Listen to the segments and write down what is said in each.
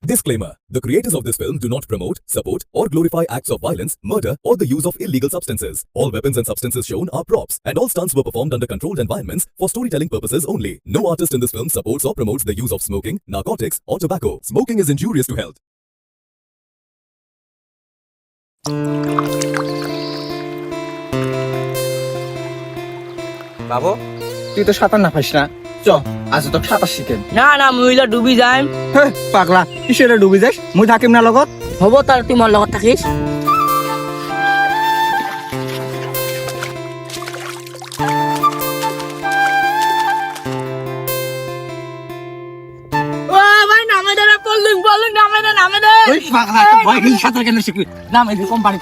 Disclaimer: the creators of this film do not promote, support, or glorify acts of violence, murder, or the use of illegal substances. All weapons and substances shown are props, and all stunts were performed under controlled environments for storytelling purposes only. No artist in this film supports or promotes the use of smoking, narcotics, or tobacco. Smoking is injurious to health. বাবু তুই তো সাঁতার না পারিস না চ আজ তো সাঁতার শিখেন না না মহিলা ডুবি যাই হে পাগলা কিসের ডুবি যাস মুই থাকিম না লগত হব তার তুই মোর লগত থাকিস ও ভাই নামে দে বলুন বলুন নামে দে ওই পাগলা ভয় কি সাঁতার কেন শিখবি নাম এই কোম্পানি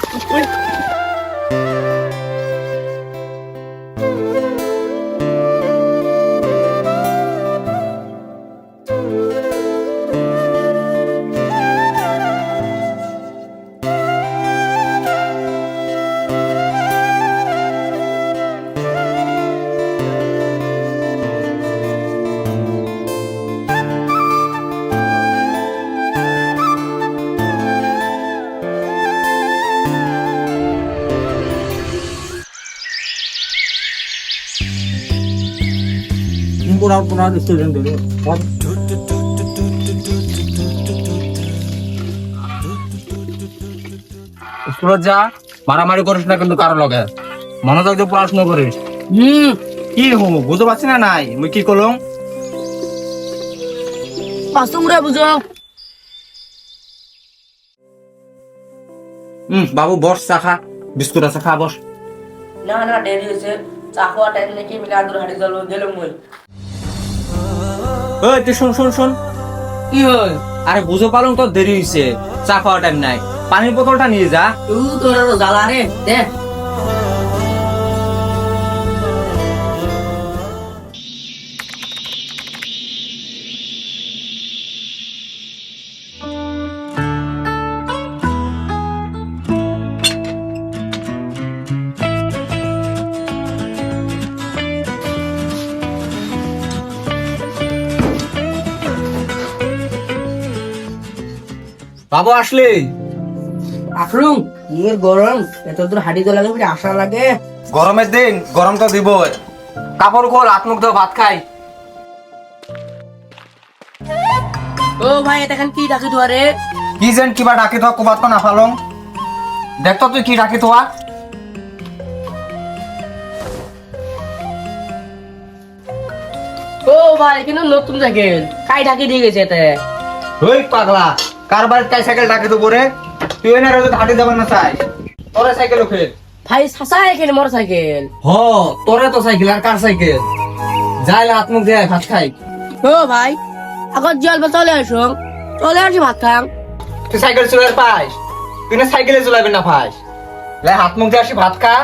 পুরা স্টুডেন্ট দে স্কুলে যা মারামারি করিস না কিন্তু কারো লগে মনোযোগ দিয়ে পড়াশোনা করিস কি হো বুঝতে পারছি না নাই মুই কি করলাম পাঁচুমরা বুঝো বাবু বস চা খা বিস্কুট আছে খা বস না না দেরি হয়েছে চা খাওয়া টাইম নাকি মিলে আদর হাড়ি জল গেলাম মই ওই তুই শোন কি হল আরে বুঝো পালং তো দেরি হইছে চা খাওয়ার টাইম নাই পানির বোতলটা নিয়ে যা তুই তোর জ্বালা রে দে বাবু আসলে আফরুম এর গরম এত দূর হাড়ি জল লাগে বলে আশা লাগে গরমের দিন গরম তো দিব কাপড় খোল হাত মুখ ধো ভাত খাই ও ভাই এটা কি ডাকি তোরে কি যেন কিবা ডাকি তো কোবাত না ফালং দেখ তো তুই কি ডাকি তোয়া ও ভাই কিন্তু নতুন সাইকেল কাই ঢাকি দিয়ে গেছে এতে ওই পাগলা কার বাড়ির তাই সাইকেল ডাকি তো পরে তুই না রোজ হাঁটি যাবার না চাই তোরে সাইকেল ওকে ভাই সাসা এখানে মোটর সাইকেল হ তোরে তো সাইকেল আর কার সাইকেল যাই হাত মুখ দিয়ে ভাত খাই ও ভাই আগত জল চলে আসি ভাত খাম তুই সাইকেল চলার পাইস তুই না সাইকেলে চলাবি না পাইস লাই হাত মুখ দিয়ে আসি ভাত খা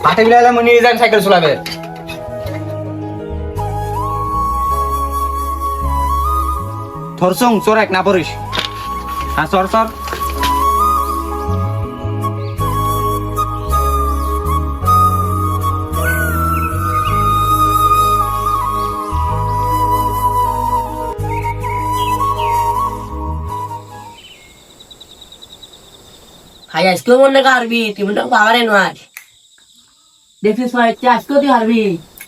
হাতে বিলাইলে মনে নিয়ে যান সাইকেল চলাবে থরসং চোর এক না পড়িস হ্যাঁ চর ভাই আজকেও মনে হারবি তুই মনে পাওয়ারে নয় দেখিস ভাই আজকেও তুই হারবি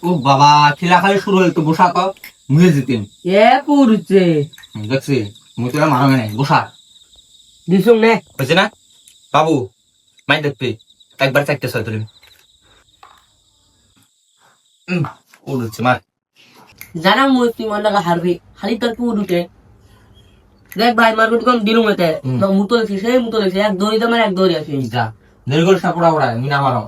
ও বাবা খেলা খালি শুরু হল তো বসা তো মুয়ে জিতিন এ পুরুছে দেখছি মুই তোরা মারবে নাই বসা দিসুম নে হয়েছে না বাবু মাই দেখবি একবার চারটে ছয় তুলি উঠছে মার জানা মুই তুই মনে হারবি খালি তোর পুর উঠে দেখ ভাই মারবো কম দিলুম এতে মুতো দেখছি সেই মুতো দেখছি এক দড়ি দামের এক দড়ি আছে যা দেরি করে সাপড়া ওড়ায় মিনা মারো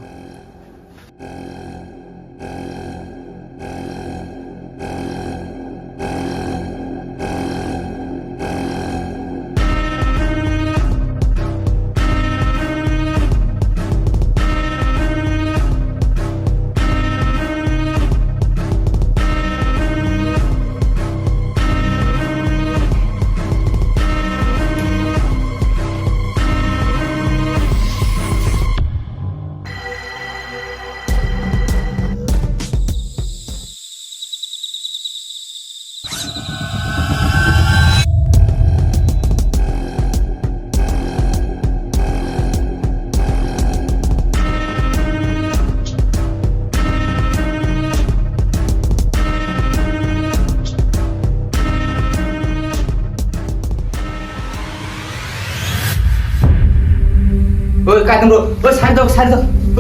ওই কাইদম ওই সাইড দাও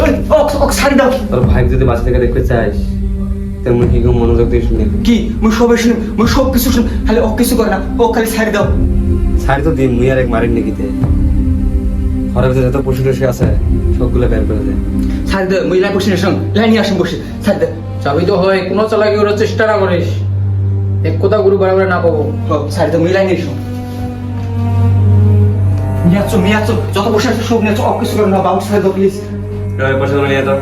ওই ও সাইড দাও। তোর ভাই যদি বাসা থেকে দেখতে চাইস তেমন কি মনোযোগ দিয়ে শুনে কি মুই সবাই শুনি, মুই সব কিছু শুনি, খালি ও কিছু করে না, ও খালি সাইড দাও। শাড়ি তো দিন মুই আর এক মারিন নাকিতে ঘরের ভিতরে যত পশু টসু আছে সবগুলো বের করে দে। সাইড দে, মুই লাই বসে আসুন, লাইনি আসুন বসে সাইড দে। চাবি তো হয়, কোনো চালাকি করার চেষ্টা না করিস, এক কথা গুরু বরাবর না পাবো। সাইড দে, মুই লাইনি আসুন। মিয়াচ্ছো যত বসে আছে সব নিয়ে ও কিছু করে না, বাবু সাইড দাও প্লিজ। পয়সা নিয়ে তো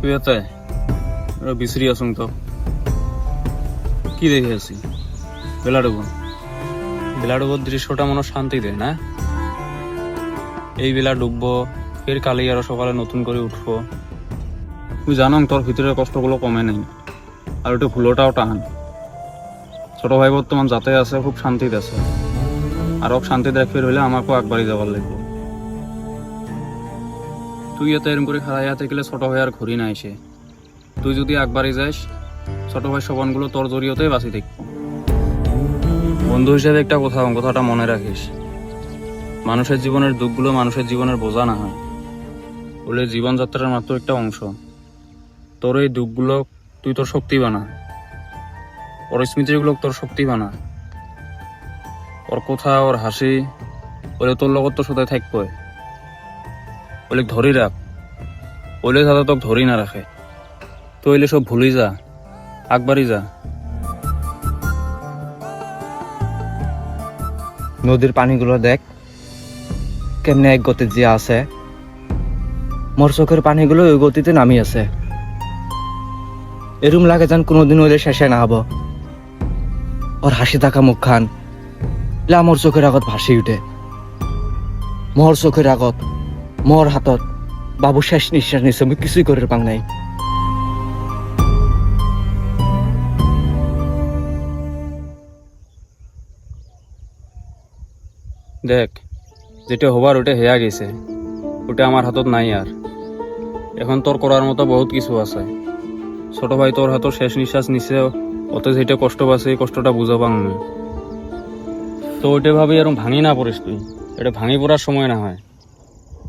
তুই এতে বিশ্রী আসুন তো কি দেখে আছি বেলাডুবোর দৃশ্যটা মনে শান্তি দেয় না? এই বেলা ডুববো, ফের কালি আরো সকালে নতুন করে উঠবো। তুই জানো তোর ভিতরের কষ্টগুলো কমে নেই, আর ওটা ভুলোটাও টান। ছোট ভাই বর্তমান যাতে আছে খুব শান্তিতে আছে, আর ওক শান্তি দেখ ফের হইলে আমাকেও একবারই যাবার লাগবে। তুই এত এরম করে খারাই হাতে গেলে ছোট ভাই আর ঘুরি না এসে। তুই যদি একবারই যাস ছোট ভাই সবানগুলো তোর জড়িয়েতেই বাঁচি দেখবো। বন্ধু হিসেবে একটা কথাটা মনে রাখিস, মানুষের জীবনের দুঃখগুলো মানুষের জীবনের বোঝা না হয়, বলে জীবনযাত্রার মাত্র একটা অংশ। তোর এই দুঃখগুলো তুই তোর শক্তি বানা, ওর স্মৃতিগুলো তোর শক্তি বানা। ওর কথা, ওর হাসি বলে তোর লগত তো সদায় থাকবে। বলে ধরি রাখ, বলে দাদা তোকে ধরি না রাখে, তো এলে সব ভুলি যা, একবারই যা। নদীর পানিগুলো দেখ কেমনে এক গতি যে আছে, মোর চোখের পানিগুলো ওই গতিতে নামি আছে। এরম লাগে যেন কোনোদিন ওইলে শেষে না হব। ওর হাসি থাকা মুখখান মোর চোখের আগত ভাসি উঠে। মোর চোখের আগত, মোর হাতত বাবু শেষ নিঃশ্বাস নিচ্ছে, আমি কিছুই করে পাং নাই। দেখ, যেটা হবার ওটা হেয়া গেছে, ওটা আমার হাতত নাই। আর এখন তোর করার মতো বহুত কিছু আছে। ছোট ভাই তোর হাতত শেষ নিঃশ্বাস নিছে, ওতে যেটা কষ্ট পাচ্ছে এই কষ্টটা বুঝা পাং না। তো ওইটা ভাবি এরকম ভাঙি না পড়িস তুই, এটা ভাঙি পড়ার সময় না হয়।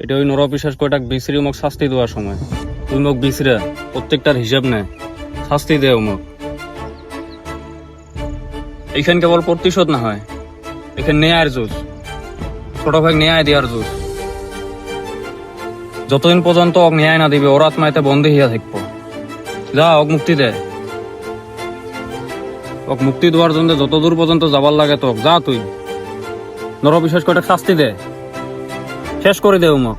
এটা ওই নরপিশাচ কয়টা বিশ্রী মোক শাস্তি দেওয়ার সময়। তুই মোক বিশ্রা প্রত্যেকটার হিসাব নেয়, শাস্তি দে মোক। এইখান কেবল প্রতিশোধ না হয়, এখানে ন্যায়ের জোর, ছোট ভাই ন্যায় দেওয়ার জোর। যতদিন পর্যন্ত অক ন্যায় না দিবে ওর আত্মাইতে বন্দী হইয়া থাকবো। যা অক মুক্তি দে, ওক মুক্তি দেওয়ার জন্য যত দূর পর্যন্ত যাবার লাগে তোক যা, তুই নর বিশেষ করে শাস্তি দে, শেষ করে দে উমক।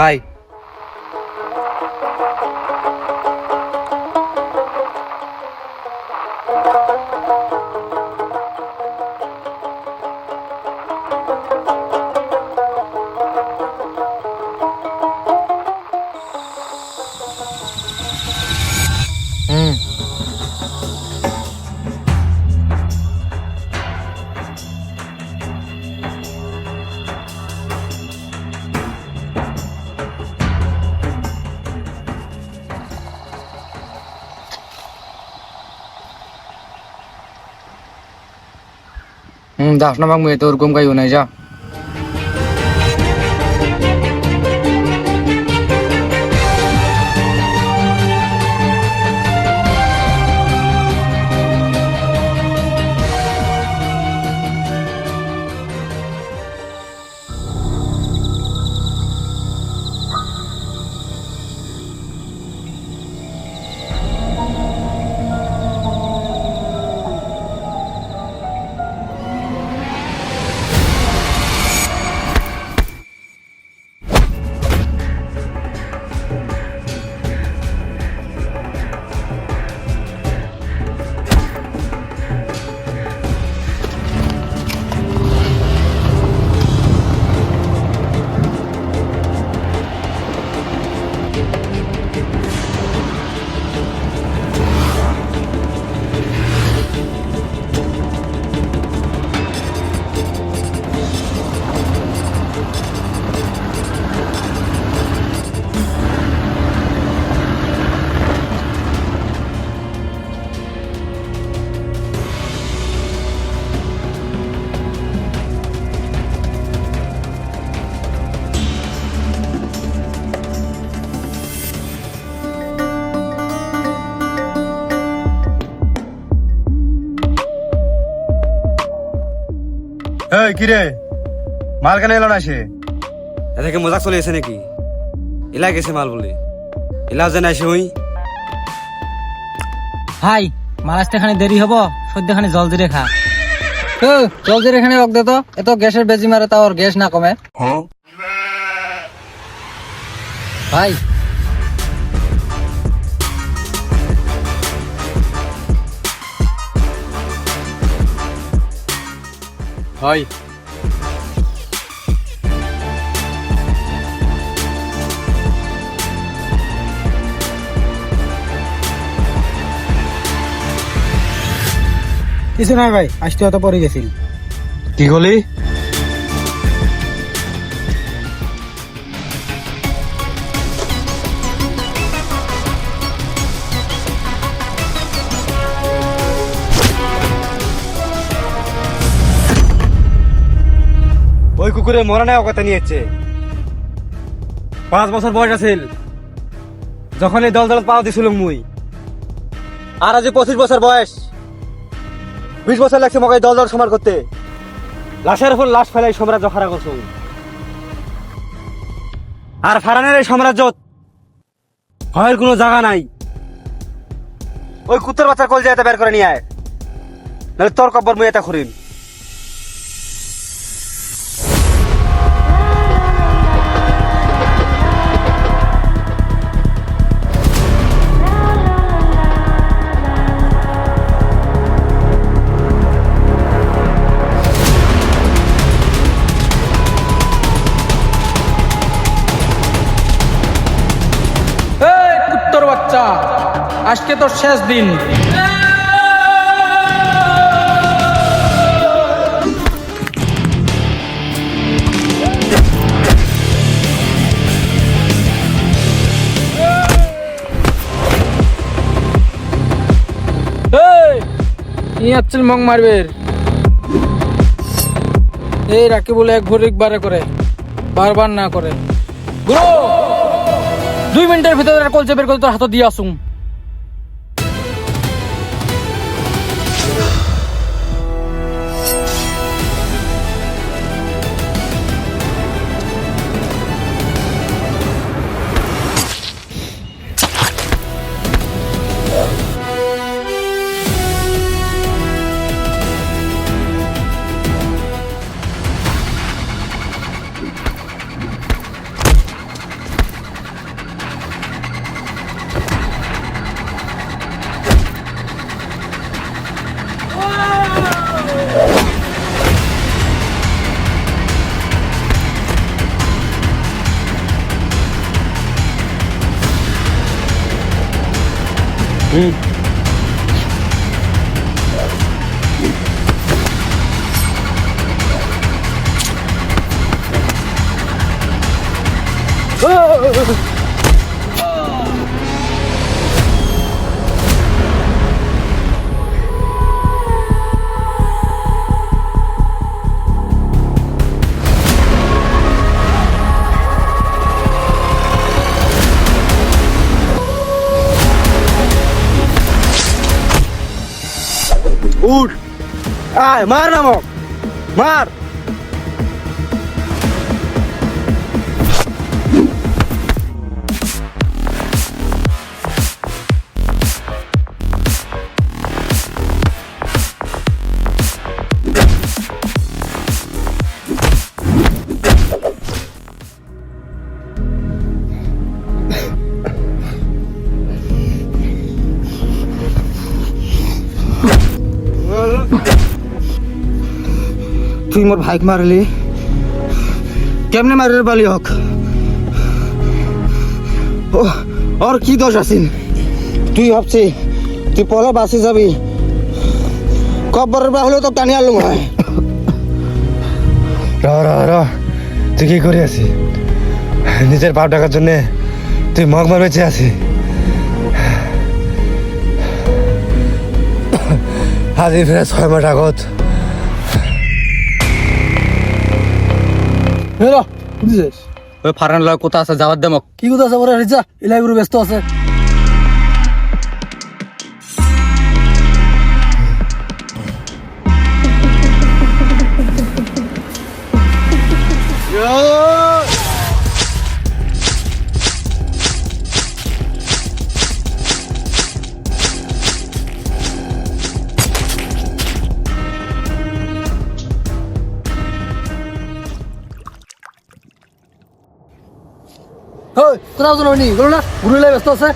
ভাই দাস নামাক মুই তোর গম গাইও নাই যা। এই কিরে মাল কেন এলো না সে? এটাকে মজাক চলে এসে নাকি? এলা গেছে মাল বলে, এলা যে নাই সে হই। ভাই মাল আসতে খানি দেরি হবো, সদ্য খানি জল জিরে খা। জল জিরে এখানে রক দে তো, এত গ্যাসের বেজি মারে তা ওর গ্যাস না কমে। ভাই হয় কিছু নাই ভাই, আসতে অত পরে গেছিল। কি গলি? ওই কুকুরে মরা নেওয়া কথা নিয়েছে। 5 বছর বয়স আছিল যখন এই দল দল পাওয়া দিছিল মুই, আর আজ 25 বছর বয়স। 20 বছর লাগছে মগাই দল দল সমান করতে। লাশের উপর লাশ ফেলাই সাম্রাজ্য খারা করছো। আর ফারানের এই সাম্রাজ্য ভয়ের কোনো জায়গা নাই। ওই কুত্তার বাচ্চা কল যায় বের করে নিয়ে আয়, নাহলে তোর কব্বর মুই এটা করিম। এই কুত্তর বাচ্চা, আজকে তোর শেষ দিন। ইয়াচ্ছিল মং মারবের এই রাখি বলে এক ঘড়ি বারে করে, বারবার না করে। গুরু 2 মিনিটের ভিতরে কলচে বের করে তোর হাতে দিয়ে আসুন। উঠ, আয় মার নামক, মার। তুই মোর ভাইক মারলি, কেমনে মারলে বালি হক? ওর কি দোষ আছিল? তুই ভাবছি তুই পরে বাঁচি যাবি, কব্বরের বা হলেও তো টানি আনলুম হয়। তুই কি করে আছি? নিজের বাপ ডাকার জন্য তুই মগমার বেঁচে আছি। আজ ফেরে 6 মাস আগত ওই ফারান লয় কোথা আছে যাওয়ার দেমক? কি কথা আছে বড় রিজা? ইলাই গুরু ব্যস্ত আছে। তোরা ওজন হয়নি বলো না, গুরু ইলাই ব্যস্ত আছে।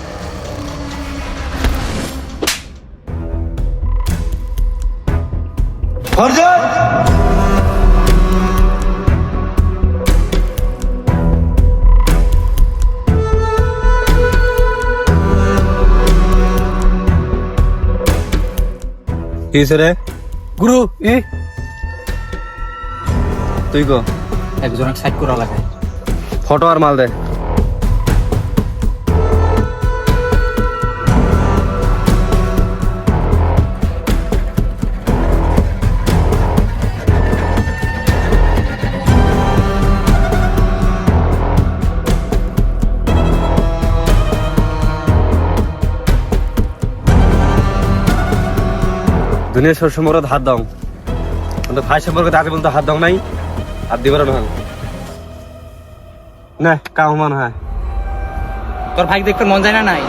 রে গুরু ই তুই গো একজনের সাইড করা লাগে। ফটো আর মাল দে। দুনিয়ার সব সম্পর্কে হাত দাও, কিন্তু ভাই সম্পর্কে আজ পর্যন্ত হাত দাও নাই, আর দিবার না। না কাম মনে হয় তোর ভাই দেখতে মন যায় না নাই?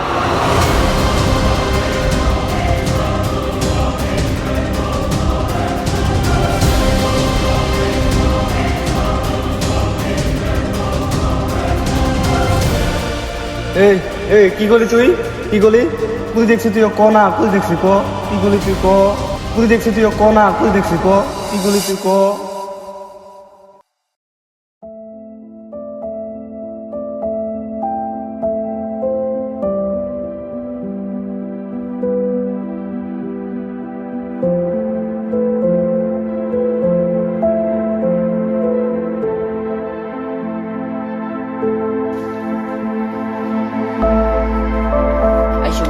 এই এই কি করলি তুই? কি করলি? কুলি দেখছি তুই ক না, কুলি দেখছি ক। কি করলি তুই ক? কুলি দেখছি তুই ক না, কুলি দেখছি ক। কি করলি তুই ক? আইসো।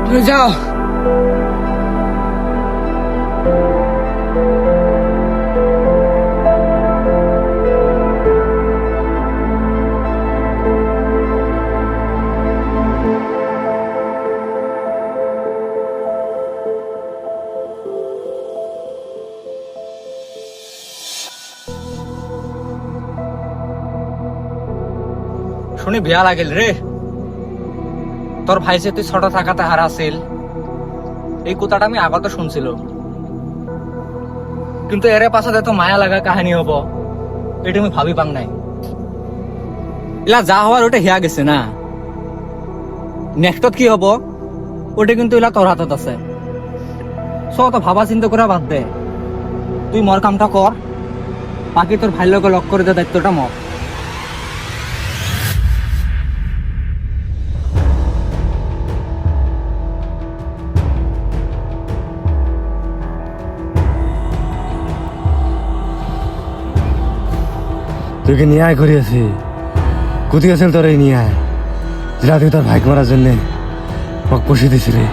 তুমি যাও। শুনি বেয়া লাগিল রে, তোর ভাই যে তুই ছোট থাকাতে হারাছিল, এই কথাটা আমি আগতে শুনছিল, কিন্তু এর পাছতে তো মায়া লাগা কাহিনী হব এটা আমি ভাবি পাং নাই। এলা যা হওয়ার ওটা হিয়া গেছে না, নেক্সটত কি হব ওটা কিন্তু এলা তোর হাতত আছে। তো ভাবা চিন্তা করা বাদ দে, তুই মর কামটা কর, বাকি তোর ভাই লোক লক করে দে দায়িত্বটা মর। তুই কি নিয়ে আয় করিয়াছি? কোথায় আছিল তোর এই নিয়ে আয়, যেটা তুই তোর ভাইক মারার জন্যে পক পুষি দিছিলি?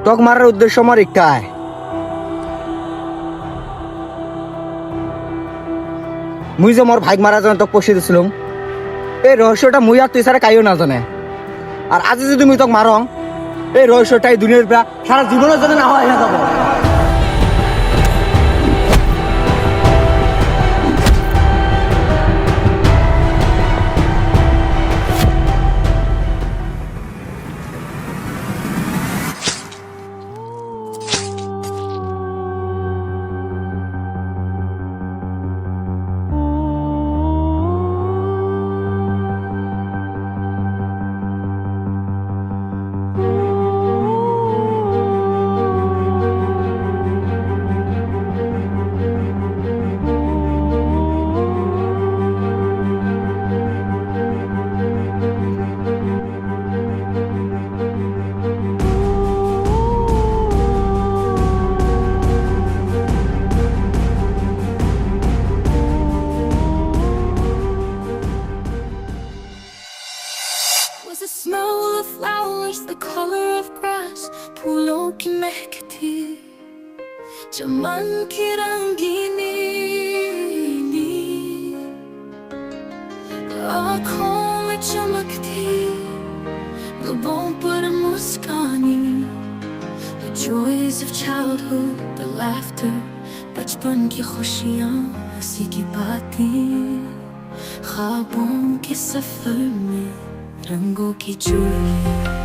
টক মারার উদ্দেশ্য আমার একটাই, মুই যে মোর ভাইক মারার জন্য তোকে পশি দিছিলাম, এই রহস্যটা মুই আর তুই ছাড়া কাইও না জানে। আর আজ যদি মুই তোকে মারং, এই রহস্যটাই দুনিয়ার প্রায় সারা জীবনের জন্য না হয়ে যাব। चमन की रंगीनी आँखों में चमक थी, लबों पर मुस्कानी. The joys of childhood, the laughter, बचपन की खुशियाँ, हंसी की बातें, ख्वाबों के सफर में रंगों की चोरी.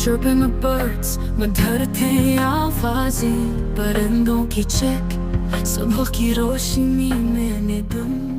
Chirping of birds, मधुरते आवाज़ें, परिंदों की चहक, सुबह की रोशनी में निधुन.